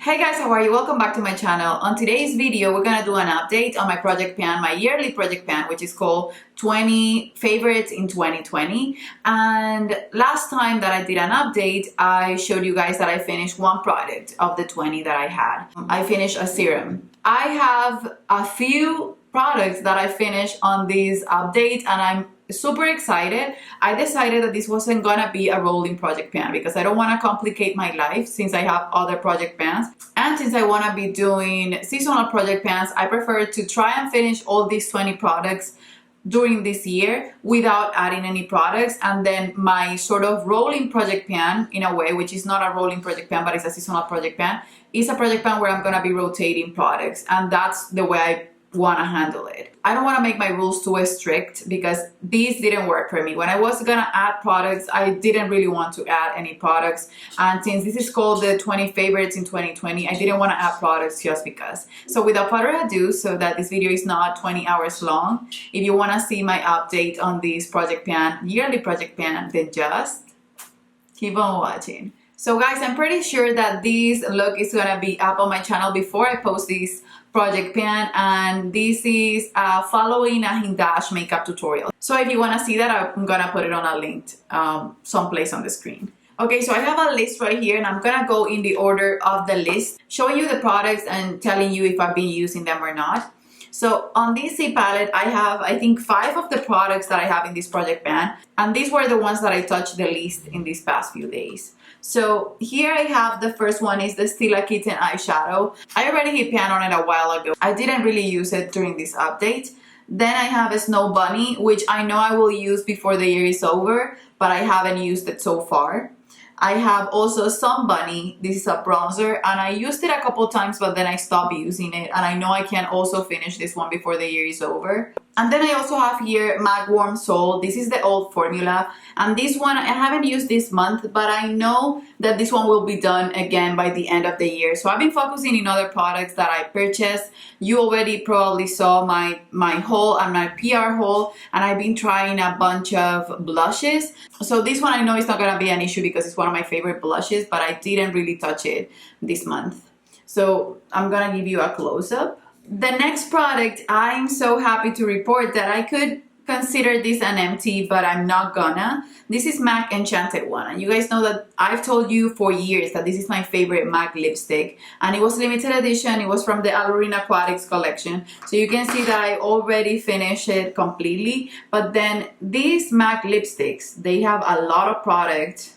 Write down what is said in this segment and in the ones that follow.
Hey guys, how are you? Welcome back to my channel. On today's video, we're gonna do an update on my project pan, my yearly project pan, which is called 20 favorites in 2020. And last time that I did an update, I showed you guys that I finished one product of the 20 that I had. I finished a serum. I have a few products that I finished on this update and I'm super excited. I decided that this wasn't gonna be a rolling project pan because I don't want to complicate my life since I have other project pans, and since I want to be doing seasonal project pans, I prefer to try and finish all these 20 products during this year without adding any products, and then my sort of rolling project pan, in a way, which is not a rolling project pan but it's a seasonal project pan, is a project pan where I'm gonna be rotating products, and that's the way I want to handle it. I don't want to make my rules too strict because these didn't work for me. When I was gonna add products, I didn't really want to add any products, and since this is called the 20 favorites in 2020, I didn't want to add products just because. So without further ado, so that this video is not 20 hours long, if you want to see my update on this project pan, yearly project pan, then just keep on watching. So guys, I'm pretty sure that this look is gonna be up on my channel before I post this project pan, and this is following a Hindash makeup tutorial. So if you want to see that, I'm gonna put it on a link someplace on the screen. Okay, so I have a list right here and I'm gonna go in the order of the list, showing you the products and telling you if I've been using them or not. So on this C palette, I have, I think, 5 of the products that I have in this project pan, and these were the ones that I touched the least in these past few days. So here I have, the first one is the Stila Kitten eyeshadow. I already hit pan on it a while ago. I didn't really use it during this update. Then I have a Snow Bunny, which I know I will use before the year is over, but I haven't used it so far. I have also Sun Bunny. This is a bronzer and I used it a couple times, but then I stopped using it, and I know I can also finish this one before the year is over. And then I also have here MAC Warm Soul. This is the old formula, and this one I haven't used this month, but I know that this one will be done again by the end of the year. So I've been focusing in other products that I purchased. You already probably saw my haul and my PR haul, and I've been trying a bunch of blushes. So this one I know is not gonna be an issue because it's one of my favorite blushes, but I didn't really touch it this month. So I'm gonna give you a close-up. The next product, I'm so happy to report that I could consider this an empty, but I'm not gonna. This is MAC Enchanted one, and you guys know that I've told you for years that this is my favorite MAC lipstick, and it was limited edition. It was from the Allurine Aquatics collection, so you can see that I already finished it completely. But then these MAC lipsticks, they have a lot of product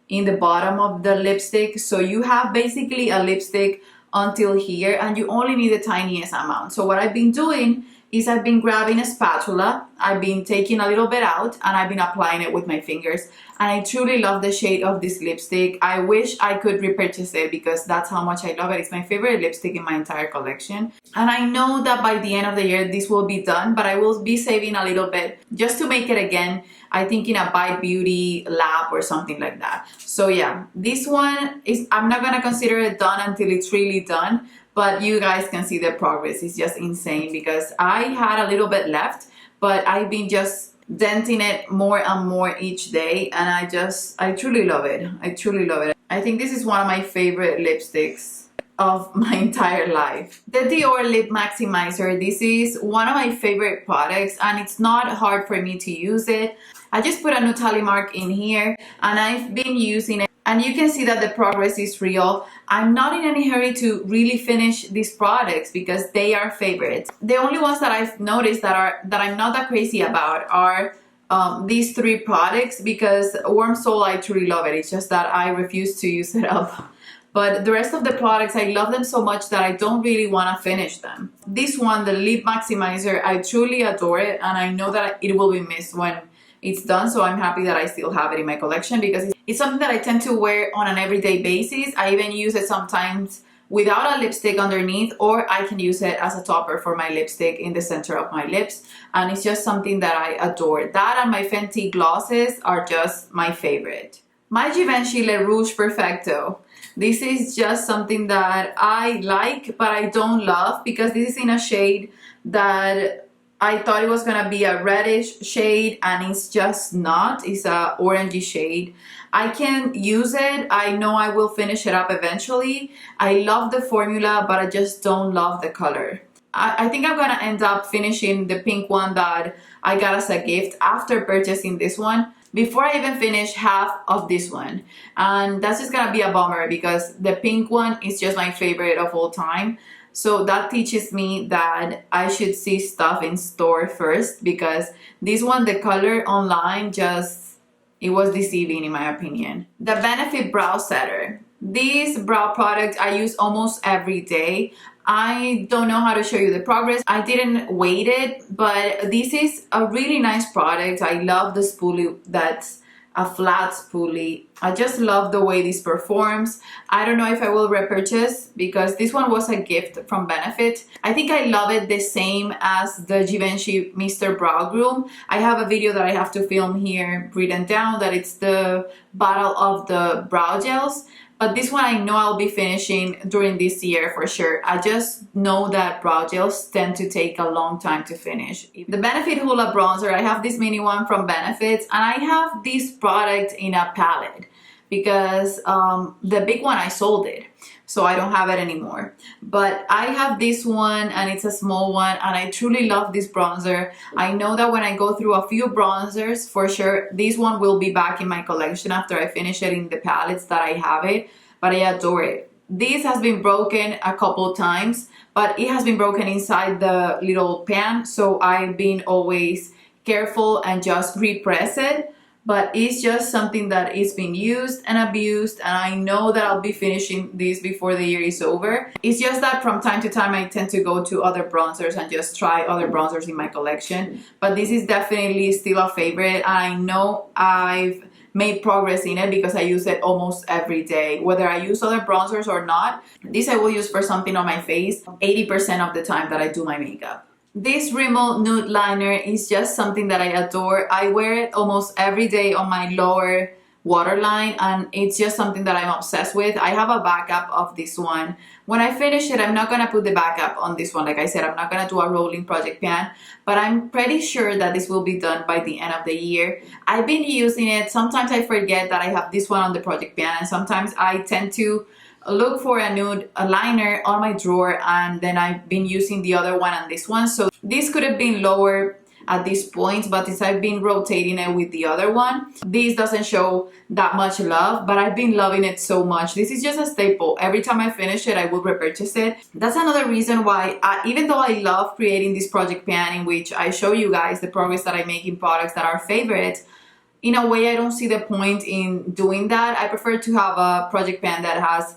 in the bottom of the lipstick, so you have basically a lipstick until here and you only need the tiniest amount. So what I've been doing is I've been grabbing a spatula, I've been taking a little bit out, and I've been applying it with my fingers, and I truly love the shade of this lipstick. I wish I could repurchase it because that's how much I love it. It's my favorite lipstick in my entire collection, and I know that by the end of the year this will be done, but I will be saving a little bit just to make it again, I think in a By Beauty lab or something like that. So yeah, this one is, I'm not gonna consider it done until it's really done, but you guys can see the progress. It's just insane because I had a little bit left, but I've been just denting it more and more each day, and I truly love it. I truly love it. I think this is one of my favorite lipsticks of my entire life. The Dior Lip Maximizer. This is one of my favorite products, and it's not hard for me to use it. I just put a Nutali mark in here and I've been using it, and you can see that the progress is real. I'm not in any hurry to really finish these products because they are favorites. The only ones that I've noticed that I'm not that crazy about are these 3 products, because Warm Soul, I truly love it. It's just that I refuse to use it up. But the rest of the products, I love them so much that I don't really want to finish them. This one, the Lip Maximizer, I truly adore it, and I know that it will be missed when it's done, so I'm happy that I still have it in my collection because it's something that I tend to wear on an everyday basis. I even use it sometimes without a lipstick underneath, or I can use it as a topper for my lipstick in the center of my lips, and it's just something that I adore. That and my Fenty glosses are just my favorite. My Givenchy LaRouche Perfecto. This is just something that I like, but I don't love because this is in a shade that I thought it was gonna be a reddish shade, and it's just not. It's a orangey shade, I can use it. I know I will finish it up eventually. I love the formula, but I just don't love the color. I think I'm gonna end up finishing the pink one that I got as a gift after purchasing this one, before I even finish half of this one. And that's just gonna be a bummer because the pink one is just my favorite of all time. So that teaches me that I should see stuff in store first, because this one, the color online, it was deceiving in my opinion. The Benefit Brow Setter. This brow product I use almost every day. I don't know how to show you the progress. I didn't weight it, but this is a really nice product. I love the spoolie, that's a flat spoolie. I just love the way this performs. I don't know if I will repurchase because this one was a gift from Benefit. I think I love it the same as the Givenchy Mr. Brow Groom. I have a video that I have to film here written down that it's the battle of the brow gels. But this one I know I'll be finishing during this year for sure. I just know that brow gels tend to take a long time to finish. The Benefit Hoola Bronzer, I have this mini one from Benefit, and I have this product in a palette because the big one I sold it, so I don't have it anymore. But I have this one, and it's a small one, and I truly love this bronzer. I know that when I go through a few bronzers, for sure, this one will be back in my collection after I finish it in the palettes that I have it, but I adore it. This has been broken a couple times, but it has been broken inside the little pan, so I've been always careful and just repress it. But it's just something that is being used and abused, and I know that I'll be finishing this before the year is over. It's just that from time to time I tend to go to other bronzers and just try other bronzers in my collection, but this is definitely still a favorite. I know I've made progress in it because I use it almost every day, whether I use other bronzers or not. This I will use for something on my face 80% of the time that I do my makeup. This Rimmel Nude Liner is just something that I adore. I wear it almost every day on my lower waterline, and it's just something that I'm obsessed with. I have a backup of this one. When I finish it, I'm not gonna put the backup on this one. Like I said, I'm not gonna do a rolling project pan, but I'm pretty sure that this will be done by the end of the year. I've been using it. Sometimes I forget that I have this one on the project pan, and sometimes I tend to look for a nude liner on my drawer, and then I've been using the other one and this one. So this could have been lower at this point, but since I've been rotating it with the other one, this doesn't show that much love, but I've been loving it so much. This is just a staple. Every time I finish it, I will repurchase it. That's another reason why, even though I love creating this project pan in which I show you guys the progress that I make in products that are favorites, in a way I don't see the point in doing that. I prefer to have a project pan that has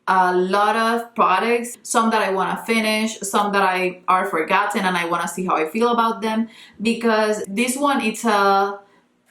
a lot of products, some that I want to finish, some that I are forgotten and I want to see how I feel about them, because this one, it's a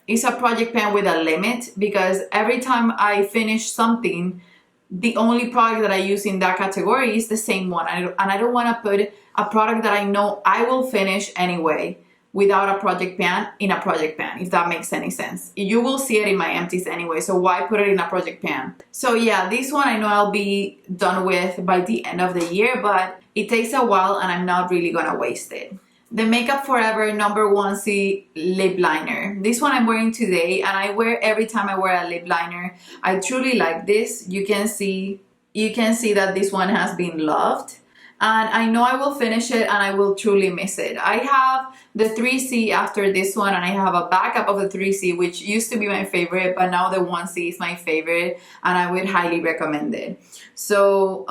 project pan with a limit, because every time I finish something, the only product that I use in that category is the same one, and I don't want to put a product that I know I will finish anyway without a project pan in a project pan, if that makes any sense. You will see it in my empties anyway, so why put it in a project pan? So yeah, this one I know I'll be done with by the end of the year, but it takes a while and I'm not really gonna waste it. The Makeup Forever number 1C lip liner. This one I'm wearing today, and I wear every time I wear a lip liner. I truly like this. You can see that this one has been loved. And I know I will finish it and I will truly miss it. I have the 3C after this one, and I have a backup of the 3C, which used to be my favorite, but now the 1C is my favorite and I would highly recommend it. So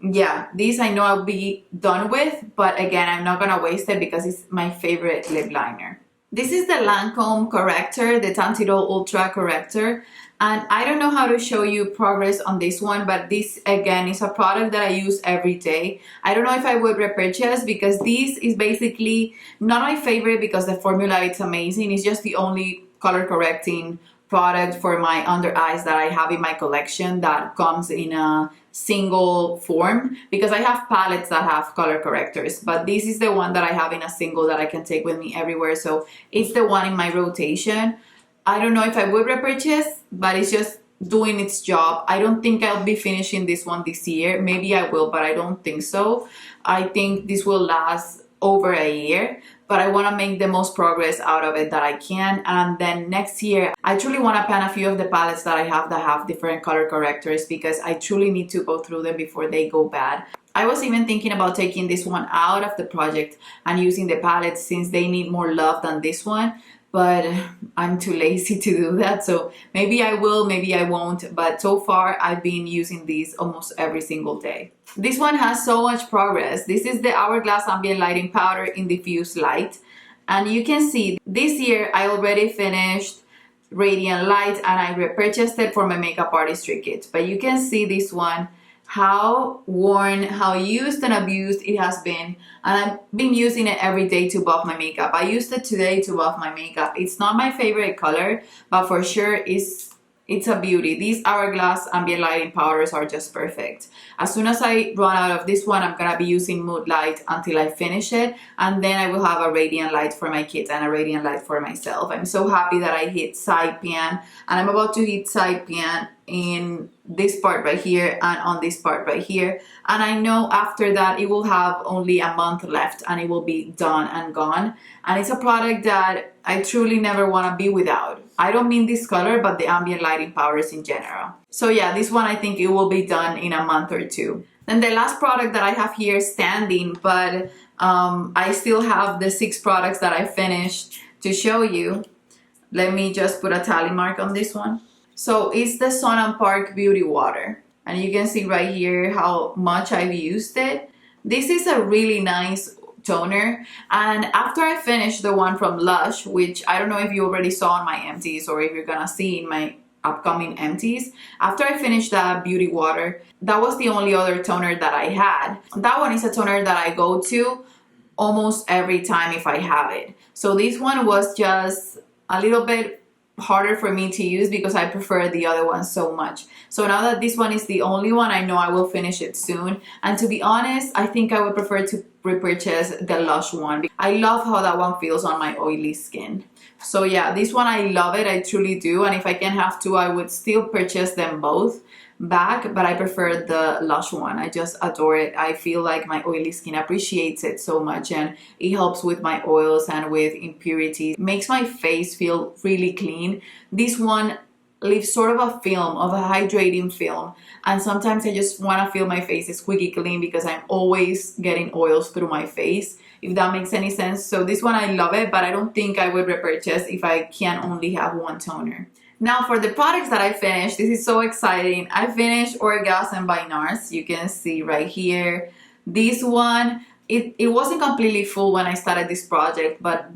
yeah, these I know I'll be done with, but again, I'm not gonna waste it because it's my favorite lip liner. This is the Lancome Corrector, the Tantidol Ultra Corrector. And I don't know how to show you progress on this one, but this again is a product that I use every day. I don't know if I would repurchase because this is basically not my favorite because the formula is amazing. It's just the only color correcting product for my under eyes that I have in my collection that comes in a single form, because I have palettes that have color correctors, but this is the one that I have in a single that I can take with me everywhere. So it's the one in my rotation. I don't know if I would repurchase, but it's just doing its job. I don't think I'll be finishing this one this year. Maybe I will, but I don't think so. I think this will last over a year. but I want to make the most progress out of it that I can. And then next year, I truly want to pan a few of the palettes that I have that have different color correctors, because I truly need to go through them before they go bad. I was even thinking about taking this one out of the project and using the palettes, since they need more love than this one, but I'm too lazy to do that. So maybe I will, maybe I won't, but so far I've been using these almost every single day. This one has so much progress. This is the Hourglass Ambient Lighting Powder in Diffuse Light, and you can see this year I already finished Radiant Light and I repurchased it for my makeup artistry kit. But you can see this one, how worn, how used and abused it has been, and I've been using it every day to buff my makeup. I used it today to buff my makeup. It's not my favorite color, but for sure it's a beauty. These Hourglass Ambient Lighting Powders are just perfect. As soon as I run out of this one, I'm gonna be using Mood Light until I finish it, and then I will have a Radiant Light for my kids and a Radiant Light for myself. I'm so happy that I hit Side Pan, and I'm about to hit Side Pan in this part right here and on this part right here, and I know after that it will have only a month left and it will be done and gone. And it's a product that I truly never want to be without. I don't mean this color, but the ambient lighting powders in general. So yeah, this one I think it will be done in a month or two. Then the last product that I have here standing, but I still have the 6 products that I finished to show you. Let me just put a tally mark on this one. So it's the Sun & Park Beauty Water, and you can see right here how much I've used it. This is a really nice toner, and after I finished the one from LaRouche, which I don't know if you already saw on my empties or if you're gonna see in my upcoming empties, after I finished that beauty water, that was the only other toner that I had. That one is a toner that I go to almost every time if I have it. So this one was just a little bit harder for me to use because I prefer the other one so much. So now that this one is the only one, I know I will finish it soon. And to be honest, I think I would prefer to repurchase the LaRouche one. I love how that one feels on my oily skin. So yeah, this one I love it, I truly do. And if I can have to, I would still purchase them both back, but I prefer the LaRouche one. I just adore it. I feel like my oily skin appreciates it so much, and it helps with my oils and with impurities. It makes my face feel really clean. This one leaves sort of a film, of a hydrating film, and sometimes I just want to feel my face is squeaky clean because I'm always getting oils through my face, if that makes any sense. So this one I love it, but I don't think I would repurchase if I can only have one toner. Now for the products that I finished, this is so exciting. I finished Orgasm by NARS. You can see right here. This one, it wasn't completely full when I started this project, but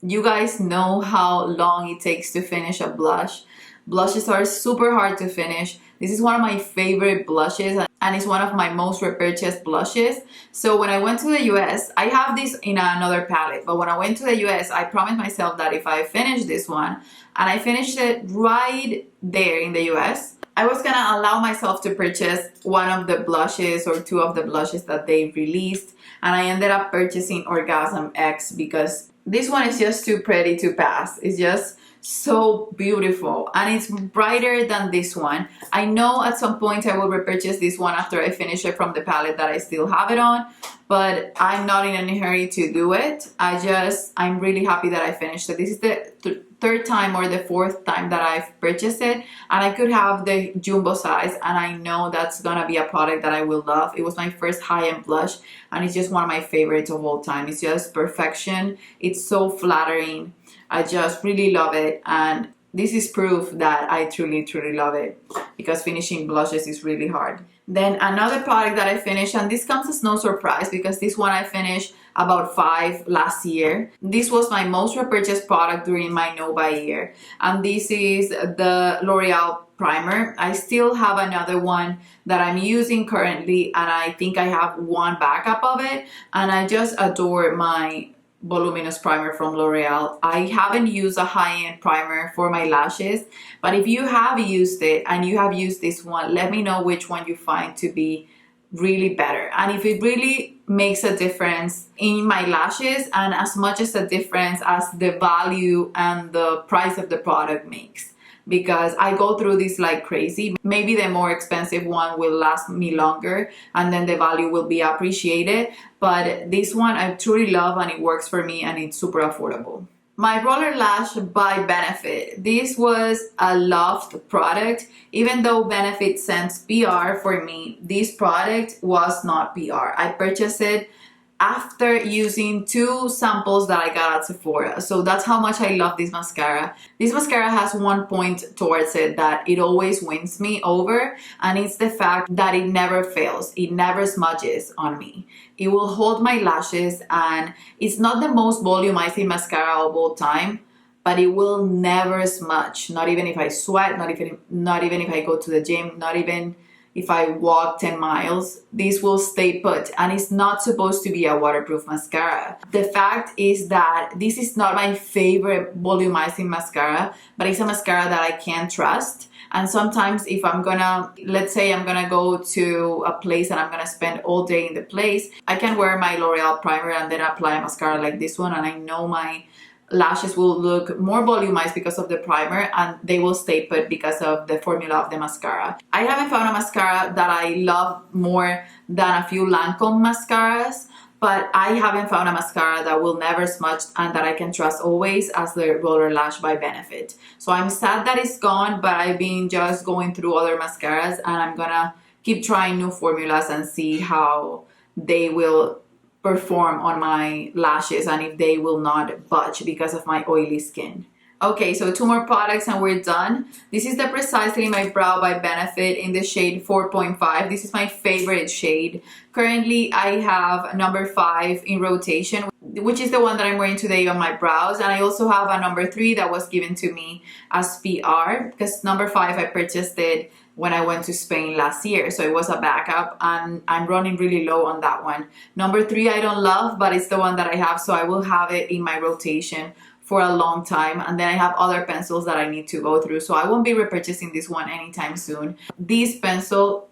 you guys know how long it takes to finish a blush. Blushes are super hard to finish. This is one of my favorite blushes, and it's one of my most repurchased blushes. So when I went to the US, I have this in another palette, but when I went to the US, I promised myself that if I finish this one, and I finished it right there in the US, I was gonna allow myself to purchase one of the blushes or 2 of the blushes that they released, and I ended up purchasing Orgasm X because this one is just too pretty to pass. It's just so beautiful, and it's brighter than this one. I know at some point I will repurchase this one after I finish it from the palette that I still have it on, but I'm not in any hurry to do it. I'm really happy that I finished it. This is the 3rd time or the 4th time that I've purchased it, and I could have the jumbo size, and I know that's gonna be a product that I will love. It was my first high-end blush, and it's just one of my favorites of all time. It's just perfection. It's so flattering. I just really love it, and this is proof that I truly love it, because finishing blushes is really hard. Then another product that I finished, and this comes as no surprise because this one I finished about 5 last year. This was my most repurchased product during my no-buy year, and this is the L'Oreal primer. I still have another one that I'm using currently, and I think I have one backup of it, and I just adore my voluminous primer from L'Oreal. I haven't used a high-end primer for my lashes, but if you have used it and you have used this one, let me know which one you find to be really better, and if it really makes a difference in my lashes, and as much as a difference as the value and the price of the product makes. because I go through this like crazy. Maybe the more expensive one will last me longer and then the value will be appreciated, but this one I truly love and it works for me and it's super affordable. My roller lash by Benefit. This was a loved product. Even though Benefit sends PR for me, this product was not PR. I purchased it after using 2 samples that I got at Sephora. So that's how much I love this mascara. This mascara has one point towards it that it always wins me over, and it's the fact that it never fails. It never smudges on me. It will hold my lashes, and it's not the most volumizing mascara of all time, but it will never smudge. Not even if I sweat, not even if I go to the gym, not even if I walk 10 miles, this will stay put, and it's not supposed to be a waterproof mascara. The fact is that this is not my favorite volumizing mascara, but it's a mascara that I can trust. And sometimes if I'm gonna, let's say I'm gonna go to a place and I'm gonna spend all day in the place, I can wear my L'Oreal primer and then apply a mascara like this one, and I know my lashes will look more volumized because of the primer and they will stay put because of the formula of the mascara. I haven't found a mascara that I love more than a few Lancome mascaras, but I haven't found a mascara that will never smudge and that I can trust always as the Roller Lash by Benefit. So I'm sad that it's gone, but I've been just going through other mascaras and I'm gonna keep trying new formulas and see how they will perform on my lashes and if they will not budge because of my oily skin. Okay, so 2 more products and we're done. This is the Precisely My Brow by Benefit in the shade 4.5. This is my favorite shade. Currently, I have number 5 in rotation, which is the one that I'm wearing today on my brows. And I also have a number 3 that was given to me as PR, because number 5 I purchased it when I went to Spain last year, so it was a backup and I'm running really low on that one. Number 3 I don't love, but it's the one that I have, so I will have it in my rotation for a long time. And then I have other pencils that I need to go through, so I won't be repurchasing this one anytime soon. This pencil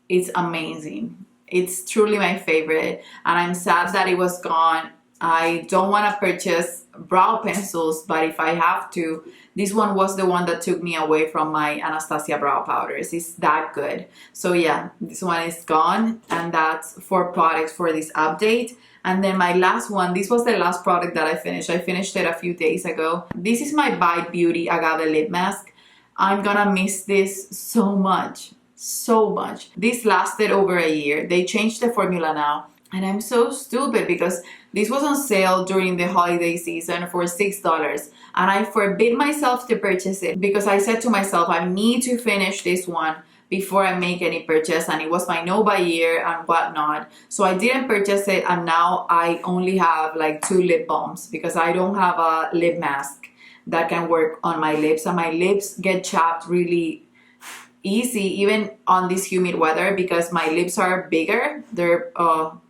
is amazing. It's truly my favorite and I'm sad that it was gone. I don't want to purchase brow pencils, but if I have to, this one was the one that took me away from my Anastasia brow powders. It's that good. So yeah, this one is gone, and that's 4 products for this update. And then my last one, this was the last product that I finished. I finished it a few days ago. This is my Bite Beauty Agave Lip Mask. I'm gonna miss this so much, so much. This lasted over a year. They changed the formula now. And I'm so stupid because this was on sale during the holiday season for $6. And I forbid myself to purchase it because I said to myself, I need to finish this one before I make any purchase. And it was my no buy year and whatnot. So I didn't purchase it. And now I only have like 2 lip balms because I don't have a lip mask that can work on my lips. And my lips get chapped really easy, even on this humid weather, because my lips are bigger. They're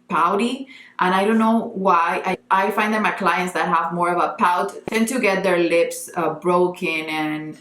pouty, and I don't know why. I find that my clients that have more of a pout tend to get their lips broken and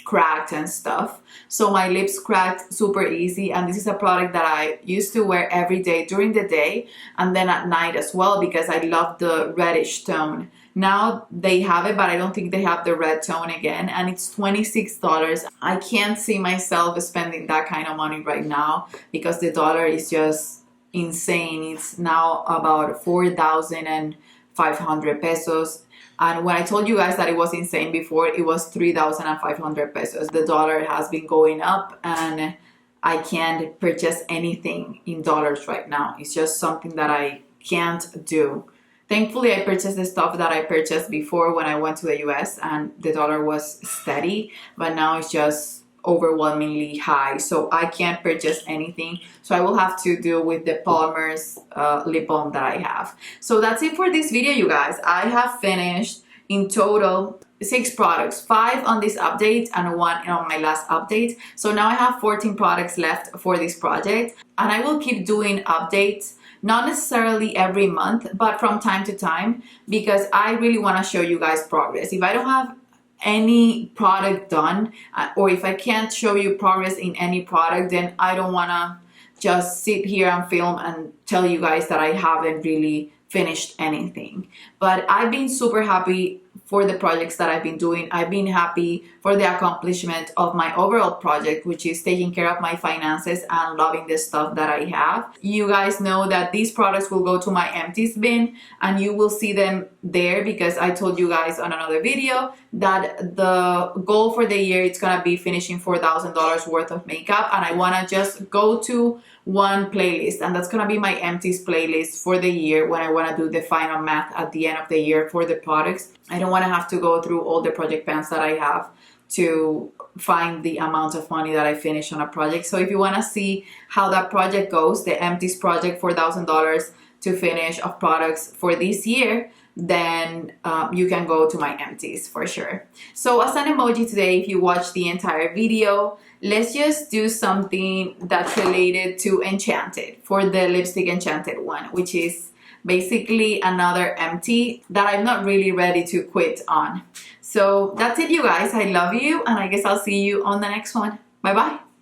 cracked and stuff. So my lips cracked super easy, and this is a product that I used to wear every day during the day and then at night as well because I love the reddish tone. Now they have it, but I don't think they have the red tone again, and it's $26. I can't see myself spending that kind of money right now because the dollar is just insane. It's now about 4,500 pesos. And when I told you guys that it was insane before, it was 3,500 pesos. The dollar has been going up and I can't purchase anything in dollars right now. It's just something that I can't do. Thankfully, I purchased the stuff that I purchased before when I went to the US and the dollar was steady, but now it's just overwhelmingly high, so I can't purchase anything. So I will have to deal with the Palmer's lip balm that I have. So that's it for this video, you guys. I have finished in total 6 products, 5 on this update and 1 on my last update. So now I have 14 products left for this project, and I will keep doing updates, not necessarily every month, but from time to time, because I really want to show you guys progress. If I don't have any product done, or if I can't show you progress in any product, then I don't want to just sit here and film and tell you guys that I haven't really finished anything. But I've been super happy for the projects that I've been doing. I've been happy for the accomplishment of my overall project, which is taking care of my finances and loving the stuff that I have. You guys know that these products will go to my empties bin, and you will see them there because I told you guys on another video that the goal for the year it's gonna be finishing $4,000 worth of makeup, and I wanna just go to one playlist, and that's gonna be my empties playlist for the year when I want to do the final math at the end of the year for the products. I don't want to have to go through all the project pans that I have to find the amount of money that I finish on a project. So if you want to see how that project goes, the empties project, $4,000 to finish of products for this year, then you can go to my empties for sure. So as an emoji today, if you watch the entire video, let's just do something that's related to Enchanted for the lipstick Enchanted one, which is basically another empty that I'm not really ready to quit on. So that's it, you guys. I love you, and I guess I'll see you on the next one. Bye bye.